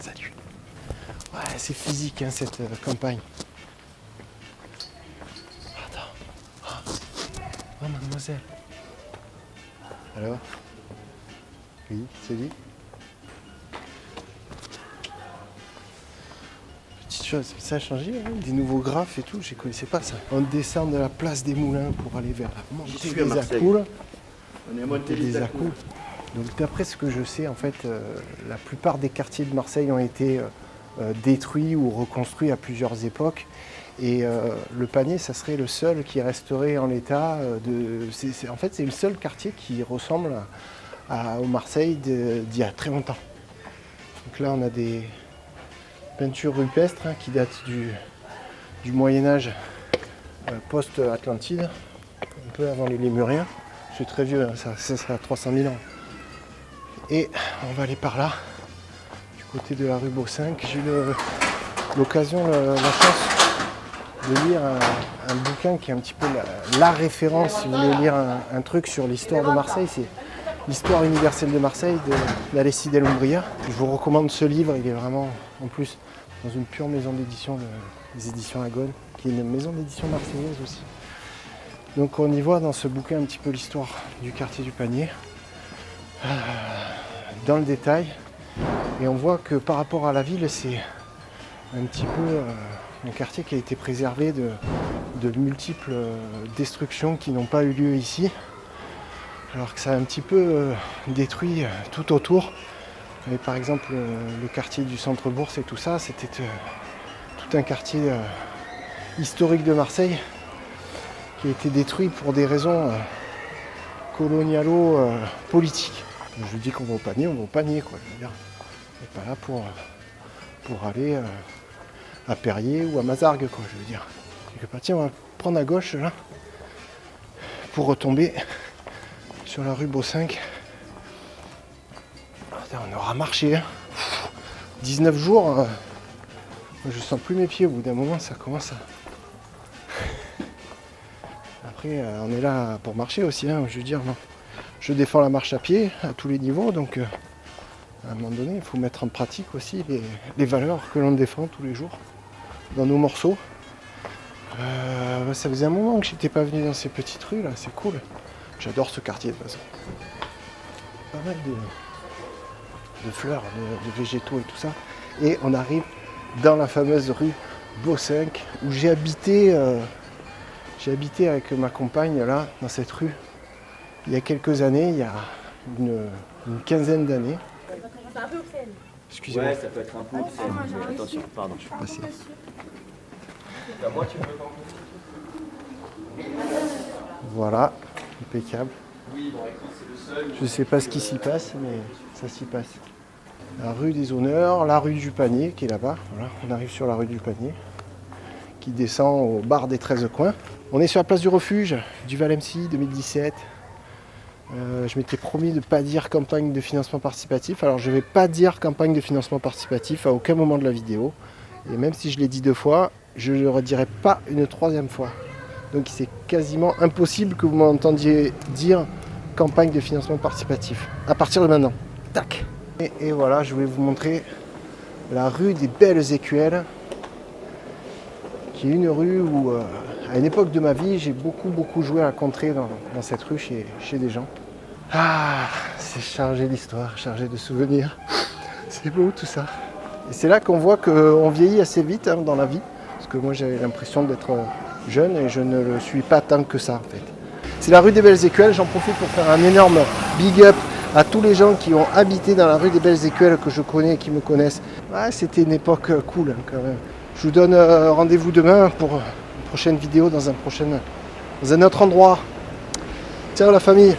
Salut. Ouais, c'est physique, hein, cette campagne. Attends. Oh, mademoiselle. Alors? Oui, c'est lui. Petite chose, ça a changé, hein, des nouveaux graphes et tout, je ne connaissais pas ça. On descend de la place des Moulins pour aller vers la montée des Accoules. On est à montée des Accoules. Donc d'après ce que je sais, en fait, la plupart des quartiers de Marseille ont été détruits ou reconstruits à plusieurs époques. Et le Panier, ça serait le seul qui resterait en l'état. En fait, c'est le seul quartier qui ressemble au Marseille d'il y a très longtemps. Donc là, on a des peintures rupestres qui datent du Moyen-Âge post-Atlantide, un peu avant les Lémuriens. C'est très vieux, hein, ça a 300 000 ans. Et on va aller par là, du côté de la rue Beau-5. J'ai eu l'occasion, la chance de lire un bouquin qui est un petit peu la référence, si vous voulez lire un truc sur l'histoire de Marseille. C'est l'histoire universelle de Marseille d'Alessi Del Umbria. Je vous recommande ce livre, il est vraiment, en plus, dans une pure maison d'édition, les éditions Agone, qui est une maison d'édition marseillaise aussi. Donc on y voit dans ce bouquin un petit peu l'histoire du quartier du Panier, dans le détail. Et on voit que par rapport à la ville, c'est un petit peu un quartier qui a été préservé de multiples destructions qui n'ont pas eu lieu ici. Alors que ça a un petit peu détruit tout autour. Et par exemple, le quartier du centre-bourse et tout ça, c'était tout un quartier historique de Marseille qui a été détruit pour des raisons colonialo-politiques. Je dis qu'on va au Panier, on va au Panier, quoi. Je veux dire, on n'est pas là pour aller à Perrier ou à Mazargues, quoi, je veux dire. Tiens, on va prendre à gauche, là, pour retomber sur la rue Beau-5. On aura marché, hein. 19 jours, je sens plus mes pieds, au bout d'un moment, ça commence à... Après, on est là pour marcher aussi, hein, je veux dire, non. Je défends la marche à pied à tous les niveaux, donc à un moment donné, il faut mettre en pratique aussi les valeurs que l'on défend tous les jours dans nos morceaux. Ça faisait un moment que j'étais pas venu dans ces petites rues là, c'est cool. J'adore ce quartier de toute façon. Pas mal de fleurs, de végétaux et tout ça. Et on arrive dans la fameuse rue Beau-5 où j'ai habité avec ma compagne là, dans cette rue, il y a quelques années, il y a une quinzaine d'années. C'est un peu obscène. Excusez-moi. Ouais, ça peut être un peu obscène. Attention, pardon. Je suis passé. Moi, tu veux pas. Voilà, impeccable. Oui, bon, c'est le seul. Je sais pas ce qui s'y passe, mais ça s'y passe. La rue des Honneurs, la rue du Panier qui est là-bas. Voilà, on arrive sur la rue du Panier qui descend au bar des 13 coins. On est sur la place du refuge du Val-MC 2017. Je m'étais promis de ne pas dire campagne de financement participatif. Alors je ne vais pas dire campagne de financement participatif à aucun moment de la vidéo. Et même si je l'ai dit 2 fois, je ne le redirai pas une 3e fois. Donc c'est quasiment impossible que vous m'entendiez dire campagne de financement participatif. À partir de maintenant. Tac. Et voilà, je voulais vous montrer la rue des Belles Écuelles, qui est une rue où, à une époque de ma vie, j'ai beaucoup joué à la contrée dans cette rue chez des gens. Ah, c'est chargé d'histoire, chargé de souvenirs. C'est beau tout ça. Et c'est là qu'on voit qu'on vieillit assez vite hein, dans la vie. Parce que moi j'avais l'impression d'être jeune et je ne le suis pas tant que ça en fait. C'est la rue des Belles Écuelles, j'en profite pour faire un énorme big up à tous les gens qui ont habité dans la rue des Belles Écuelles que je connais et qui me connaissent. Ouais, c'était une époque cool hein, quand même. Je vous donne rendez-vous demain pour une prochaine vidéo dans un autre endroit. Ciao la famille!